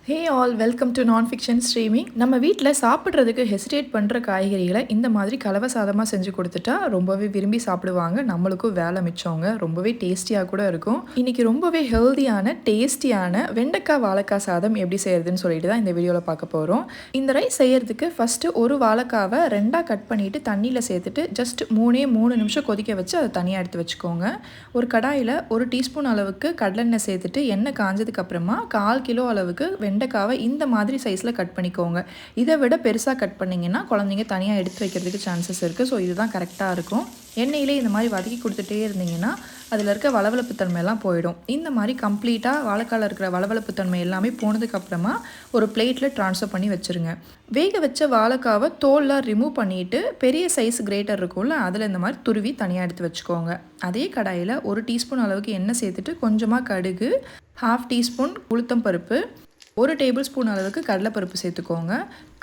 Hey all welcome to நான் fiction streaming. நம்ம வீட்டில் சாப்பிட்றதுக்கு ஹெசிடேட் பண்ணுற காய்கறிகளை இந்த மாதிரி கலவை சாதமாக செஞ்சு கொடுத்துட்டா ரொம்பவே விரும்பி சாப்பிடுவாங்க. நம்மளுக்கும் வேலை மிச்சவங்க, ரொம்பவே டேஸ்டியாக கூட இருக்கும். இன்றைக்கி ரொம்பவே ஹெல்தியான டேஸ்டியான வெண்டைக்காய் வாழைக்காய் சாதம் எப்படி செய்கிறதுன்னு சொல்லிட்டு தான் இந்த வீடியோவில் பார்க்க போகிறோம். இந்த ரைஸ் செய்கிறதுக்கு ஃபஸ்ட்டு ஒரு வாழைக்காவை ரெண்டாக கட் பண்ணிவிட்டு தண்ணியில் சேர்த்துட்டு ஜஸ்ட் 3 நிமிஷம் கொதிக்க வச்சு அதை தனியாக எடுத்து வச்சுக்கோங்க. ஒரு கடாயில் 1 டீஸ்பூன் அளவுக்கு கடலெண்ணெய் சேர்த்துட்டு எண்ணெய் காஞ்சதுக்கப்புறமா 1/4 கிலோ அளவுக்கு வெண்டைக்காவை இந்த மாதிரி சைஸில் கட் பண்ணிக்கோங்க. இதை விட பெருசாக கட் பண்ணிங்கன்னா குழந்தைங்க தனியாக எடுத்து வைக்கிறதுக்கு சான்சஸ் இருக்குது. ஸோ இதுதான் கரெக்டாக இருக்கும். எண்ணெயிலே இந்த மாதிரி வதக்கி கொடுத்துட்டே இருந்தீங்கன்னா அதில் இருக்க வளவளப்பு தன்மையெல்லாம் போயிடும். இந்த மாதிரி கம்ப்ளீட்டாக வாழைக்காயில் இருக்கிற வளவளப்பு தன்மை எல்லாமே போனதுக்கப்புறமா ஒரு பிளேட்டில் ட்ரான்ஸ்ஃபர் பண்ணி வச்சுருங்க. வேக வச்ச வாழைக்காவை தோல்லாம் ரிமூவ் பண்ணிவிட்டு பெரிய சைஸ் கிரேட்டர் இருக்கும்ல, அதில் இந்த மாதிரி துருவி தனியாக எடுத்து வச்சுக்கோங்க. அதே கடாயில் 1 டீஸ்பூன் அளவுக்கு எண்ணெய் சேர்த்துட்டு கொஞ்சமாக கடுகு, 1/2 டீஸ்பூன் உளுத்தம் பருப்பு, 1 டேபிள் ஸ்பூன் அளவுக்கு கடலைப்பருப்பு சேர்த்துக்கோங்க.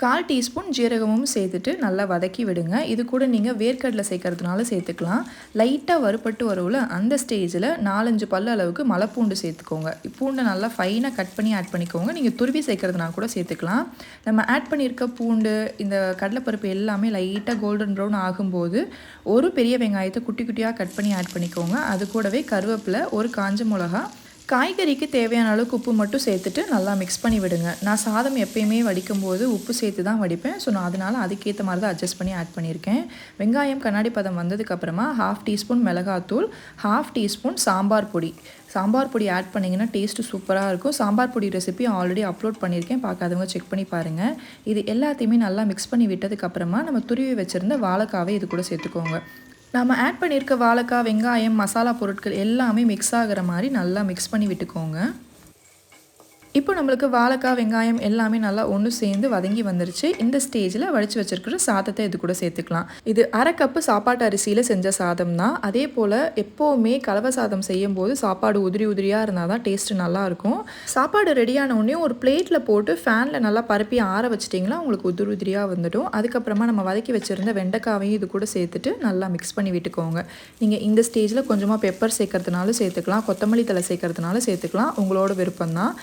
1/4 டீஸ்பூன் ஜீரகமும் சேர்த்துட்டு நல்லா வதக்கி விடுங்க. இது கூட நீங்கள் வேர்க்கடலை சேர்க்கறதுனால சேர்த்துக்கலாம். லைட்டாக வறுபட்டு வரவுல அந்த ஸ்டேஜில் 4-5 பல் அளவுக்கு மலைப்பூண்டு சேர்த்துக்கோங்க. பூண்டை நல்லா ஃபைனாக கட் பண்ணி ஆட் பண்ணிக்கோங்க. நீங்கள் துருவி சேர்க்கறதுனா கூட சேர்த்துக்கலாம். நம்ம ஆட் பண்ணியிருக்க பூண்டு, இந்த கடலைப்பருப்பு எல்லாமே லைட்டாக கோல்டன் ப்ரௌன் ஆகும்போது ஒரு பெரிய வெங்காயத்தை குட்டி குட்டியாக கட் பண்ணி ஆட் பண்ணிக்கோங்க. அது கூடவே கருவேப்பிலை, 1 காஞ்ச மிளகா, காய்கறிக்கு தேவையான அளவுக்கு உப்பு மட்டும் சேர்த்துட்டு நல்லா மிக்ஸ் பண்ணி விடுங்க. நான் சாதம் எப்பயுமே வடிக்கும் போது உப்பு சேர்த்து தான் வடிப்பேன். ஸோ நான் அதனால் அதுக்கேற்ற மாதிரி தான் அட்ஜஸ்ட் பண்ணி ஆட் பண்ணியிருக்கேன். வெங்காயம் கண்ணாடி பதம் வந்ததுக்கப்புறமா 1/2 டீஸ்பூன் மிளகாத்தூள், 1/2 டீஸ்பூன் சாம்பார் பொடி. சாம்பார் பொடி ஆட் பண்ணிங்கன்னா டேஸ்ட்டு சூப்பராக இருக்கும். சாம்பார் பொடி ரெசிபி ஆல்ரெடி அப்லோட் பண்ணியிருக்கேன், பார்க்காதவங்க செக் பண்ணி பாருங்கள். இது எல்லாத்தையுமே நல்லா மிக்ஸ் பண்ணி விட்டதுக்கப்புறமா நம்ம துருவி வச்சுருந்த வாழைக்காவை இது கூட சேர்த்துக்கோங்க. நம்ம ஆட் பண்ணியிருக்க வாழைக்காய், வெங்காயம், மசாலா பொருட்கள் எல்லாமே மிக்ஸ் ஆகிற மாதிரி நல்லா மிக்ஸ் பண்ணி விட்டுக்கோங்க. இப்போ நம்மளுக்கு வாழைக்காய், வெங்காயம் எல்லாமே நல்லா ஒன்று சேர்ந்து வதங்கி வந்துருச்சு. இந்த ஸ்டேஜில் வடித்து வச்சுருக்கிற சாதத்தை இது கூட சேர்த்துக்கலாம். இது 1/2 கப்பு சாப்பாட்டு அரிசியில் செஞ்ச சாதம் தான். அதே போல் எப்போவுமே கலவை சாதம் செய்யும் போது சாப்பாடு உதிரி உதிரியாக இருந்தால் தான் டேஸ்ட்டு நல்லாயிருக்கும். சாப்பாடு ரெடியான உடனே ஒரு பிளேட்டில் போட்டு ஃபேனில் நல்லா பரப்பி ஆற வச்சிட்டிங்கன்னா உங்களுக்கு உதிரி உதிரியாக வந்துடும். அதுக்கப்புறமா நம்ம வதக்கி வச்சுருந்த வெண்டைக்காவையும் இது கூட சேர்த்துட்டு நல்லா மிக்ஸ் பண்ணி விட்டுக்கோங்க. நீங்கள் இந்த ஸ்டேஜில் கொஞ்சமாக பெப்பர் சேர்க்கறதுனாலும் சேர்த்துக்கலாம், கொத்தமல்லி தழை சேர்க்கறதுனாலும் சேர்த்துக்கலாம், உங்களோட விருப்பம் தான்.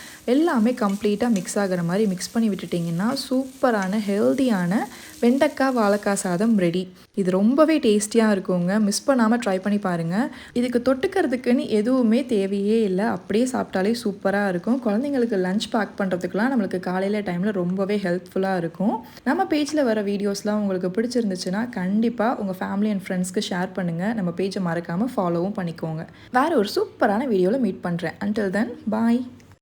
எல்லாமே கம்ப்ளீட்டாக மிக்ஸ் ஆகிற மாதிரி மிக்ஸ் பண்ணி விட்டுட்டிங்கன்னா சூப்பரான ஹெல்தியான வெண்டைக்காய் வாழைக்காய் சாதம் ரெடி. இது ரொம்பவே டேஸ்டியாக இருக்குங்க. மிஸ் பண்ணாமல் ட்ரை பண்ணி பாருங்கள். இதுக்கு தொட்டுக்கிறதுக்குன்னு எதுவுமே தேவையே இல்லை, அப்படியே சாப்பிட்டாலே சூப்பராக இருக்கும். குழந்தைங்களுக்கு லஞ்ச் பேக் பண்ணுறதுக்குலாம் நம்மளுக்கு காலையில் டைமில் ரொம்பவே ஹெல்ப்ஃபுல்லாக இருக்கும். நம்ம பேஜில் வர வீடியோஸ்லாம் உங்களுக்கு பிடிச்சிருந்துச்சுன்னா கண்டிப்பாக உங்கள் ஃபேமிலி அண்ட் ஃப்ரெண்ட்ஸ்க்கு ஷேர் பண்ணுங்கள். நம்ம பேஜை மறக்காமல் ஃபாலோவும் பண்ணிக்கோங்க. வேறு ஒரு சூப்பரான வீடியோவில் மீட் பண்ணுறேன். அன்டில் தென் பாய்.